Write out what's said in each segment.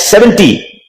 70।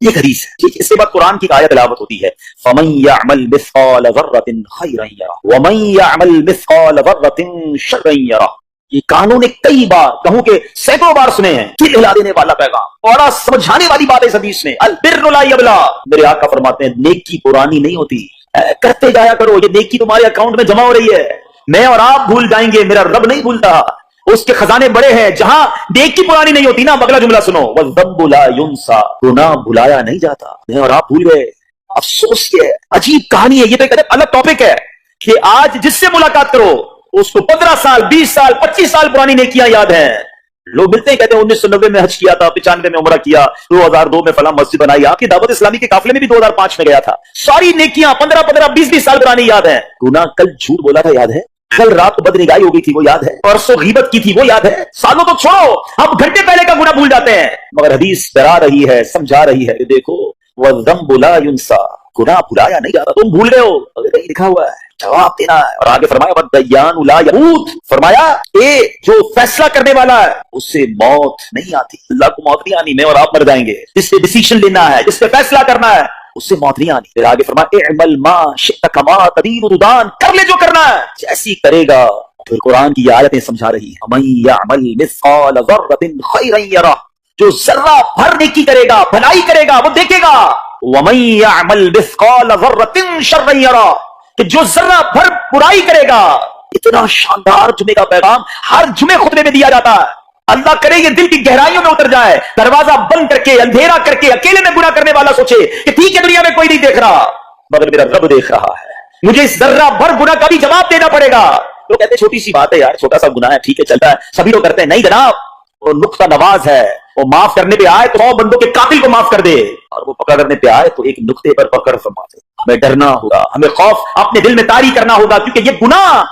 یہ حدیث ہے. ٹھیک ہے. اس کے بعد قرآن کی آیت تلاوت ہوتی ہے فَمَن يَعْمَلْ مِثْقَالَ ذَرَّةٍ خَيْرًا يَرَهُ وَمَن يَعْمَلْ مِثْقَالَ ذَرَّةٍ شَرًّا يَرَهُ. یہ کانوں نے کئی بار کہوں کہ سینکڑوں بار سنے ہیں. دل ہلا دینے والا پیغام, بڑا سمجھانے والی بات ہے اس حدیث میں. البر لا یبلا, میرے آقا فرماتے ہیں نیکی پرانی نہیں ہوتی, کرتے جایا کرو. یہ نیکی تمہارے اکاؤنٹ میں جمع ہو رہی ہے. میں اور آپ بھول جائیں گے, میرا رب نہیں بھولتا. اس کے خزانے بڑے ہیں. جہاں نیکی پرانی نہیں ہوتی نا, اگلا جملہ سنو, والذنب لا ينسى, گناہ بھلایا نہیں جاتا. میں اور آپ بھول گئے. افسوس یہ عجیب کہانی ہے. یہ تو ایک الگ ٹاپک ہے کہ آج جس سے ملاقات کرو اس کو 15 سال 20 سال 25 سال پرانی نیکیاں یاد ہیں. لوگ ملتے ہیں کہتے ہیں 1990 میں حج کیا تھا, 95 میں عمرہ کیا, 2002 میں فلاں مسجد بنائی. آپ کی دعوت اسلامی کے قافلے میں بھی 2005 میں گیا تھا. ساری نیکیاں 15 20 سال پرانی یاد ہیں. گناہ کل جھوٹ بولا تھا یاد ہے, کل رات بد نگاہی ہو گئی تھی وہ یاد ہے, پرسوں غیبت کی تھی وہ یاد ہے. سالوں تو چھوڑو, ہم گھنٹے پہلے کا گناہ بھول جاتے ہیں. مگر حدیث ڈرا رہی ہے, سمجھا رہی ہے کہ دیکھو والذنب لا ينسى, گناہ بھلایا نہیں جاتا. تم بھول گئے ہو, کہیں لکھا ہوا ہے, جواب دینا ہے. اور آگے فرمایا والدیان لا يموت, فرمایا اے جو فیصلہ کرنے والا ہے اس سے موت نہیں آتی. اللہ کو موت نہیں آنی. میں اور آپ مر جائیں گے. جس سے ڈیسیشن لینا ہے, جس سے فیصلہ کرنا ہے, اس سے موت نہیں آنی. پھر آگے فرمایا اعمل ما شئت کما تدین تدان, کر لے جو کرنا ہے جیسی کرے گا. پھر قرآن کی آیتیں سمجھا رہی ہیں ومن یعمل مثقال ذرۃ خیرا یرہ, جو ذرہ بھر نیکی کرے گا, بھلائی کرے گا, وہ دیکھے گا. ومن یعمل مثقال ذرۃ شرا یرہ, کہ جو ذرہ بھر برائی کرے گا. اتنا شاندار جمعے کا پیغام ہر جمعے خطبے میں دیا جاتا ہے. اللہ کرے یہ دل کی گہرائیوں میں اتر جائے, دروازہ بند کر کے, اندھیرا کر کے, اکیلے میں گناہ کرنے والا سوچے کہ ٹھیک ہے دنیا میں کوئی نہیں دیکھ رہا مگر میرا رب دیکھ رہا ہے, مجھے اس ذرہ بھر گناہ کا بھی جواب دینا پڑے گا. تو کہتے ہیں چھوٹی سی بات ہے یار, چھوٹا سا گناہ ہے, ٹھیک ہے چلتا ہے, سبھی لوگ کرتے ہیں. نہیں جناب, وہ نقطہ نواز ہے. وہ معاف کرنے پہ آئے تو 100 بندوں کے قاتل کو معاف کر دے, اور وہ پکڑ کرنے پہ آئے تو ایک نقطے پر پکڑ فرما دے. ہمیں ڈرنا ہوگا, ہمیں خوف اپنے دل میں طاری کرنا ہوگا, کیونکہ یہ گناہ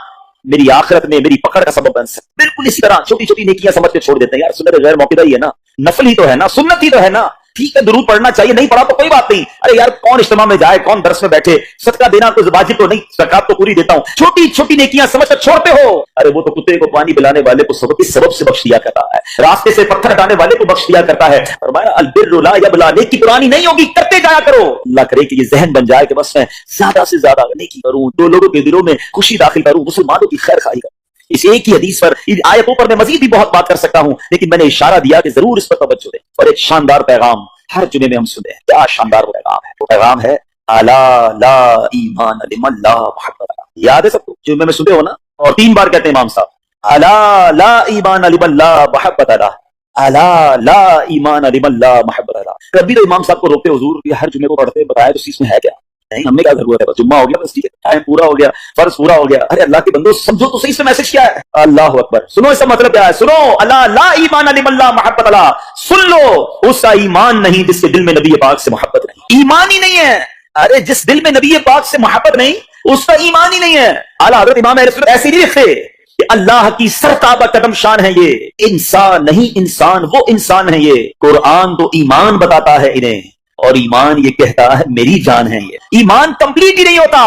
میری آخرت میں میری پکڑ کا سبب بن سکتا. بالکل اسی طرح چھوٹی چھوٹی نیکیاں سمجھ کے چھوڑ دیتے ہیں. یار سنت غیر موقع ہی ہے نا, نفل ہی تو ہے نا, سنت ہی تو ہے نا, ٹھیک ہے درود پڑھنا چاہیے, نہیں پڑھا تو کوئی بات نہیں. ارے یار کون اجتماع میں جائے, کون درس میں بیٹھے, صدقہ دینا تو واجب تو نہیں, زکات تو پوری دیتا ہوں. چھوٹی چھوٹی نیکیاں سمجھ کر چھوڑتے ہو. ارے وہ تو کتے کو پانی پلانے والے کو سبب سے بخش دیا کرتا ہے, راستے سے پتھر ہٹانے والے کو بخش دیا کرتا ہے. فرمایا البر لا یبلا, نیکی پرانی نہیں ہوگی, کرتے جایا کرو. اللہ کرے کہ یہ ذہن بن جائے کہ بس میں زیادہ سے زیادہ نیکی کروں, دو لوگوں کے دلوں میں خوشی داخل کروں, مسلمانوں کی خیر خواہی کروں. اس ایک ہی حدیث پر, ان آیتوں پر میں مزید بھی بہت بات کر سکتا ہوں, لیکن میں نے اشارہ دیا کہ ضرور اس پر توجہ دیں. اور ایک شاندار پیغام ہر جمعے میں ہم سنتے ہیں. کیا شاندار پیغام ہے, وہ پیغام ہے الا لا ایمان لمن لا محبت. یاد ہے سب کو, جمعے میں سنتے ہو نا, اور 3 بار کہتے ہیں امام صاحب الا لا ایمان لمن لا محبت اللہ, الا لا ایمان لمن لا محبت اللہ. کبھی تو امام صاحب کو روکتے حضور یہ ہر جمعے کو پڑھتے, بتایا تو اس میں ہے کیا. نہیں, ہم نے کیا ضرورت ہے, بس جمعہ ہو گیا, بس ٹھیک ہے, ٹائم پورا ہو گیا, فرض پورا ہو گیا. ارے اللہ کے بندو سمجھو تو صحیح, سے میسج کیا ہے. اللہ اکبر, سنو اس کا مطلب کیا ہے, سنو اللہ لا ایمان لمن لا محبت اللہ, سن لو اس کا ایمان نہیں جس کے دل میں نبی پاک سے محبت نہیں. ایمان ہی نہیں ہے. ارے جس دل میں نبی پاک سے محبت نہیں اس کا ایمان ہی نہیں ہے. اعلیٰ حضرت امام اہل سنت ایسے نہیں لکھتے کہ اللہ کی سرتابہ قدم شان ہے یہ, انسان نہیں, انسان وہ انسان ہے یہ. قرآن تو ایمان بتاتا ہے انہیں, اور ایمان یہ کہتا ہے میری جان ہے. یہ ایمان کمپلیٹ ہی نہیں ہوتا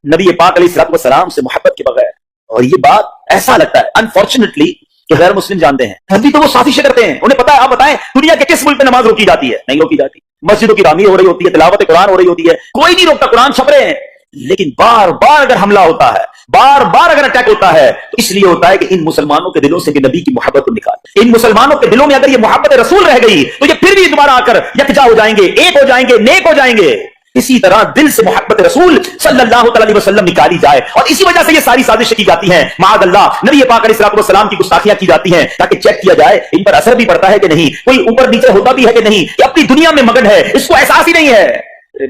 نبی پاک علیہ الصلوۃ والسلام سے محبت کے بغیر. اور یہ بات ایسا لگتا ہے انفارچونیٹلی کہ غیر مسلم جانتے ہیں, ابھی تو وہ سازشیں کرتے ہیں. انہیں پتا ہے, آپ بتائیں دنیا کے کس ملک میں نماز روکی جاتی ہے؟ نہیں روکی جاتی. مسجدوں کی تعمیر ہو رہی ہوتی ہے, تلاوت قرآن ہو رہی ہوتی ہے, کوئی نہیں روکتا, قرآن چھپ رہے ہیں. لیکن بار بار اگر حملہ ہوتا ہے, بار بار اگر اٹیک ہوتا ہے, تو اس لیے ہوتا ہے کہ ان مسلمانوں کے دلوں سے کہ نبی کی محبت کو نکال. ان مسلمانوں کے دلوں میں اگر یہ محبت رسول رہ گئی تو یہ پھر بھی دوبارہ آ کر یکجا ہو جائیں گے, ایک ہو جائیں گے, نیک ہو جائیں گے. اسی طرح دل سے محبت رسول صلی اللہ تعالی علیہ وسلم نکالی جائے, اور اسی وجہ سے یہ ساری سازشیں کی جاتی ہیں. معاذ اللہ نبی پاک علیہ الصلوۃ والسلام کی گستاخیاں کی جاتی ہیں تاکہ چیک کیا جائے ان پر اثر بھی پڑتا ہے کہ نہیں, کوئی اوپر نیچے ہوتا بھی ہے کہ نہیں, کہ اپنی دنیا میں مگن ہے, اس کو احساس ہی نہیں ہے.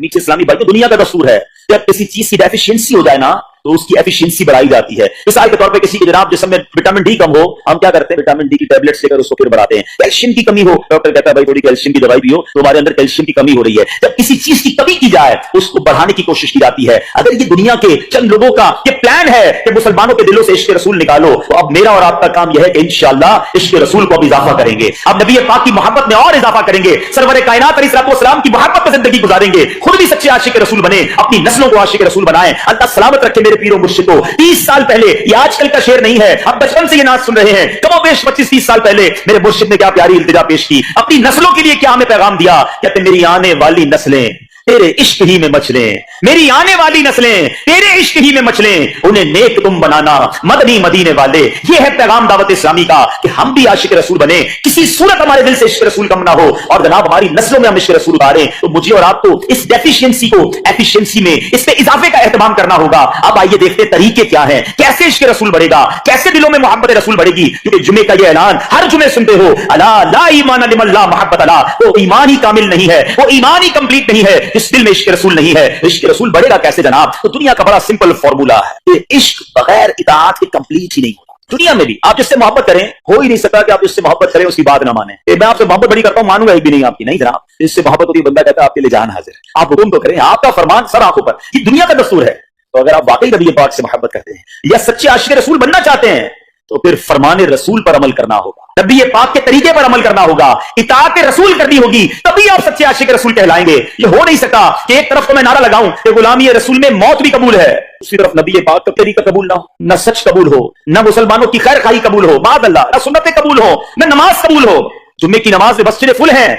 نیچے اسلامی بھائی, دنیا کا دستور ہے جب کسی چیز کی ڈیفیشنسی ہو جائے نا تو اس کی ایفیشنسی بڑھائی جاتی ہے. مثال کے طور پہ کسی کے جناب جسم میں وٹامن ڈی کم ہو, ہم کیا کرتے ہیں, وٹامن ڈی کی ٹیبلٹس لے کر اس کو پھر بڑھاتے ہیں. کیلشیم کی کمی ہو, ڈاکٹر کہتا ہے بھائی تھوڑی کیلشیم کی دوائی پیو, تو ہمارے اندر کیلشیم کی کمی ہو رہی ہے. جب کسی چیز کی کمی کی جائے اس کو بڑھانے کی کوشش کی جاتی ہے. اگر یہ دنیا کے چند لوگوں کا یہ پلان ہے کہ مسلمانوں کے دلوں سے عشق رسول نکالو, تو اب میرا اور آپ کا کام یہ ہے کہ انشاءاللہ عشق رسول کو اب اضافہ کریں گے, اب نبی پاک کی محبت میں اور اضافہ کریں گے, سرور کائنات علیہ الصلوۃ والسلام کی محبت میں زندگی گزاریں گے, خود بھی سچے عاشق رسول بنے, اپنی نسلوں کو عاشق رسول بنائیں. اللہ سلامت رکھے میرے میرے پیروں مرشدوں, 30 سال پہلے, یہ آج کل کا شعر نہیں ہے, اب بچپن سے یہ ناز سن رہے ہیں, کم و بیش 25-30 سال پہلے میرے مرشد نے کیا پیاری التجا پیش کی, اپنی نسلوں کے لیے کیا ہمیں پیغام دیا. کہتے میری آنے والی نسلیں تیرے عشق ہی میں مچلیں, میری آنے والی نسلیں تیرے عشق ہی میں مچلیں, انہیں نیک تم بنانا مدنی مدینے والے. یہ ہے پیغام دعوت اسلامی کا کہ ہم بھی عاشق رسول بنے, کسی صورت ہمارے دل سے عشق رسول کم نہ ہو, اور جناب ہماری نسلوں میں ہم عشق رسول اتاریں. تو مجھے اور آپ کو اس ڈیفیشنسی کو ایفیشنسی میں اس پہ اضافے کا اہتمام کرنا ہوگا. اب آئیے دیکھتے طریقے کیا ہیں, کیسے عشق رسول بڑھے گا, کیسے دلوں میں محبت رسول بڑھے گی. کیونکہ جمعے کا یہ اعلان ہر جمعے سنتے ہو, الا لا ایمان لمن لا محبت لا, وہ ایمان ہی کامل نہیں ہے, وہ ایمان ہی کمپلیٹ نہیں ہے جس دل میں عشق رسول نہیں ہے. عشق رسول بڑھے گا کیسے جناب؟ تو دنیا کا بڑا سمپل فارمولا ہے کہ عشق بغیر اطاعت کے کمپلیٹ ہی نہیں ہوتا. دنیا میں بھی آپ جس سے محبت کریں, ہو ہی نہیں سکتا کہ آپ جس سے محبت کریں اس کی بات نہ مانیں. میں آپ سے محبت بڑی کرتا ہوں, مانوں گا ایک بھی نہیں آپ کی, نہیں جناب. اس سے محبت ہوتی ہے, بندہ کہتا ہے آپ کے لیے جان حاضر ہے, آپ حکم تو کریں, آپ کا فرمان سر آنکھوں پر, یہ دنیا کا دستور ہے. تو اگر آپ واقعی نبی پاک سے محبت کرتے ہیں یا سچے عاشق رسول بننا چاہتے ہیں تو پھر فرمان رسول پر عمل کرنا ہوگا, نبی پاک کے طریقے پر عمل کرنا ہوگا, اطاعت رسول کرنی ہوگی, تبھی آپ سچے عاشق رسول کہلائیں گے. یہ ہو نہیں سکتا کہ ایک طرف تو میں نعرہ لگاؤں کہ غلامی رسول میں موت بھی قبول ہے, دوسری طرف نبی پاک کا طریقہ قبول نہ ہو, نہ سچ قبول ہو, نہ مسلمانوں کی خیر خواہی قبول ہو, معاذ اللہ, نہ سنتیں قبول ہو, نہ نماز قبول ہو. جمعے کی نماز میں مسجدیں فل ہیں,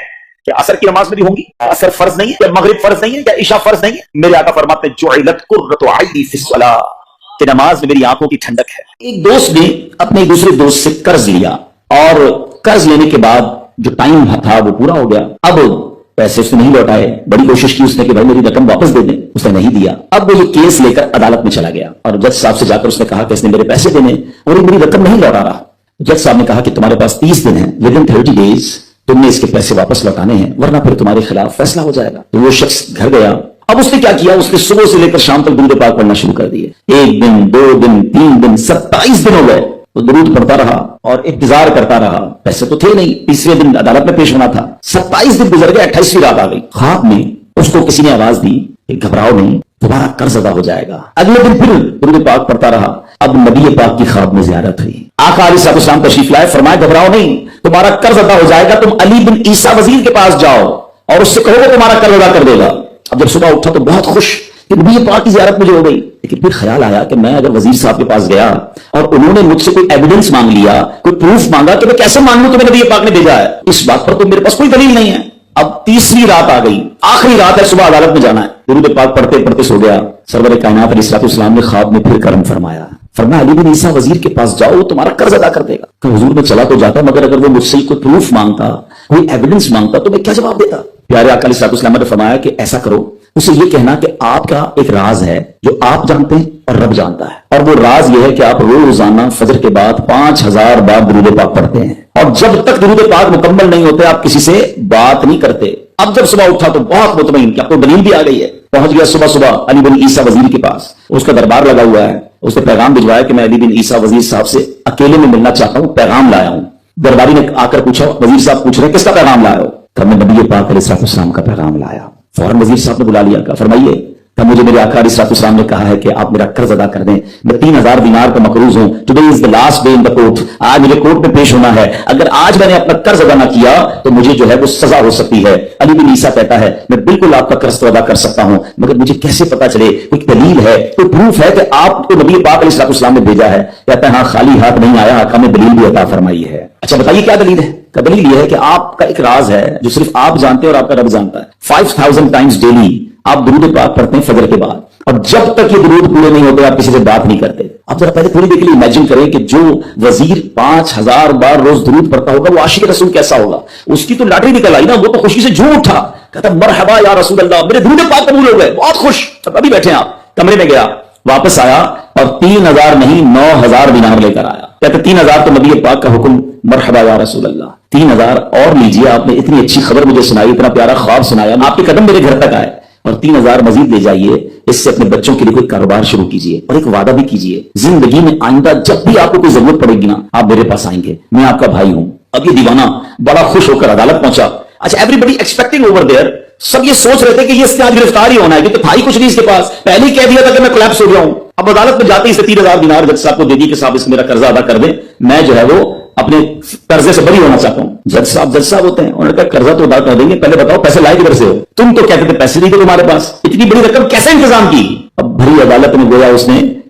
کیا عصر کی نماز میں بھی ہوں گی؟ عصر فرض نہیں ہے, یا مغرب فرض نہیں ہے, یا عشاء فرض نہیں ہے؟ میرے آقا فرماتے ہیں جعلت قرۃ عینی فی الصلاۃ, کہ نماز میں میری آنکھوں کی ٹھنڈک ہے. ایک دوست نے اپنے دوسرے دوست سے قرض لیا, اور قرض لینے کے بعد جو ٹائم تھا وہ پورا ہو گیا. اب پیسے اس نے نہیں لوٹائے, بڑی کوشش کی اس نے کہ بھائی میری رقم واپس دے دیں, اس نے نہیں دیا. اب وہ یہ کیس لے کر عدالت میں چلا گیا, اور جج صاحب سے جا کر اس نے کہا کہ اس نے میرے پیسے دینے اور میری رقم نہیں لوٹا رہا. جج صاحب نے کہا کہ تمہارے پاس 30 دن ہیں, ودن 30 days تم نے اس کے پیسے واپس لوٹانے ہیں, ورنہ پھر تمہارے خلاف فیصلہ ہو جائے گا. تو وہ شخص گھر گیا. اب اس نے کیا کیا, اس نے صبح سے لے کر شام تک درود پاک پڑھنا شروع کر دیے. 1 دن 2 دن 3 دن 27 دن ہو گئے, وہ درود پڑھتا رہا اور انتظار کرتا رہا. پیسے تو تھے نہیں, تیسرے دن عدالت میں پیش ہونا تھا. 27 دن گزر گئے, 28ویں رات آ گئی. خواب میں اس کو کسی نے آواز دی کہ گھبراؤ نہیں, تمہارا قرض ادا ہو جائے گا. اگلے دن پھر درود پاک پڑھتا رہا. اب نبی پاک کی خواب میں زیارت ہوئی. آقا علیہ السلام تشریف لائے, فرمایا گھبراؤ نہیں, تمہارا قرض ادا ہو جائے گا. تم علی بن عیسیٰ وزیر کے پاس جاؤ اور اس سے کہو کہ تمہارا قرض ادا کر دے گا. اب جب صبح اٹھا تو بہت خوش کہ نبی پاک کی زیارت مجھے ہو گئی. لیکن پھر خیال آیا کہ میں اگر وزیر صاحب کے پاس گیا اور انہوں نے مجھ سے کوئی ایویڈنس مانگ لیا, کوئی پروف مانگا, تو میں کیسے مان لوں کہ میں نبی پاک نے بھیجا ہے؟ اس بات پر تو میرے پاس کوئی دلیل نہیں ہے. اب تیسری رات آ گئی, آخری رات ہے, صبح عدالت میں جانا ہے. درود پاک پڑھتے پڑھتے سو گیا. سرور کائنات علیہ السلام نے خواب میں پھر کرم فرمایا, فرمایا علی بن عیسیٰ وزیر کے پاس جاؤ, وہ تمہارا قرض ادا کر دے گا. کہ حضور میں چلا تو جاتا, مگر اگر وہ مجھ سے کوئی پروف مانگتا, کوئی ایویڈنس مانگتا, تو میں کیا جواب دیتا؟ پیارے آقا علیہ السلام نے فرمایا کہ ایسا کرو, اسے یہ کہنا کہ آپ کا ایک راز ہے جو آپ جانتے ہیں اور رب جانتا ہے, اور وہ راز یہ ہے کہ آپ روزانہ فجر کے بعد 5000 بار درود پاک پڑھتے ہیں, اور جب تک درود پاک مکمل نہیں ہوتے آپ کسی سے بات نہیں کرتے. اب جب صبح اٹھا تو بہت مطمئن کہ آپ کو دلیل بھی آ گئی ہے. پہنچ گیا صبح صبح علی بن عیسیٰ وزیر کے پاس, اس کا دربار لگا ہوا ہے. اس نے پیغام بھجوایا کہ میں علی بن عیسیٰ وزیر صاحب سے اکیلے میں ملنا چاہتا ہوں, پیغام لایا ہوں. درباری نے آ کر پوچھا, وزیر صاحب پوچھ رہے ہیں کس کا پیغام لایا ہو؟ کہ میں نبی پاک علیہ السلام کا پیغام لایا. فوراً وزیر صاحب نے بلا لیا, کہا فرمائیے. کہ مجھے میرے آقا علیہ السلام نے کہا ہے کہ آپ میرا قرض ادا کر دیں, میں 3000 دینار کا مقروض ہوں. Today is the last day in the court, آج مجھے کورٹ میں پیش ہونا ہے. اگر آج میں نے اپنا قرض ادا نہ کیا تو مجھے جو ہے وہ سزا ہو سکتی ہے. علی بن عیسیٰ کہتا ہے میں بالکل آپ کا قرض تو ادا کر سکتا ہوں, مگر مجھے کیسے پتا چلے, کوئی دلیل ہے, کوئی پروف ہے کہ آپ کو نبی پاک علیہ السلام نے بھیجا ہے؟ کہتا ہے ہاں, خالی ہاتھ نہیں آیا, آقا نے دلیل بھی عطا فرمائی ہے. اچھا بتائیے کیا دلیل ہے؟ دلیل یہ ہے کہ آپ کا ایک راز ہے جو صرف آپ جانتے ہیں اور آپ کا رب جانتا ہے. 5000 ٹائمز ڈیلی آپ درود پاک پڑھتے ہیں فجر کے بعد, اور جب تک یہ درود پورے نہیں ہوتے آپ کسی سے بات نہیں کرتے. آپ ذرا پہلے تھوڑی دیر کے لیے امیجن کریں کہ جو وزیر 5000 بار روز درود پڑھتا ہوگا وہ عاشق رسول کیسا ہوگا. اس کی تو لاٹری نکل آئی نا, وہ تو خوشی سے جھوم اٹھا, کہتا مرحبا یا رسول اللہ, میرے درود پاک قبول ہو گئے, بہت خوش. ابھی بیٹھے ہیں آپ, کمرے میں گیا, واپس آیا اور 3000 نہیں 9000 دینار لے کر آیا. کہتے 3000 تو نبی پاک کا حکم, مرحبا یا رسول اللہ, 3000 اور لیجیے, آپ نے اتنی اچھی خبر مجھے سنائی, اتنا پیارا خواب سنایا, آپ کے قدم میرے گھر تک آئے, اور 3000 مزید لے جائیے, اس سے اپنے بچوں کے لیے کوئی کاروبار شروع کیجیے, اور ایک وعدہ بھی کیجیے, زندگی میں آئندہ جب بھی آپ کو کوئی ضرورت پڑے گی نا, آپ میرے پاس آئیں گے, میں آپ کا بھائی ہوں. اب یہ دیوانہ بڑا خوش ہو کر عدالت پہنچا. اچھا, everybody expecting over there, سب یہ سوچ رہے تھے کہ یہ اس سے آج گرفتار ہی ہونا ہے, کیونکہ تھا ہی کچھ نہیں اس کے پاس, پہلے ہی کہہ دیا تھا کہ میں کولیپس ہو گیا ہوں. اب عدالت میں جاتے ہی سے 3000 دینار جج صاحب کو دے دی کہ صاحب اس میرا قرضہ ادا کر دیں, میں جو ہے وہ اپنے قرضے سے بری ہونا چاہتا ہوں. جج صاحب ہوتے ہیں, انہوں نے کہا قرضہ تو ادا کر دیں گے, پہلے بتاؤ پیسے لائے کدھر سے ہو؟ تم تو کہتے تھے پیسے نہیں تھے تمہارے پاس, اتنی بڑی رقم کیسے انتظام کی؟ اب بھری عدالت میں گویا اس نے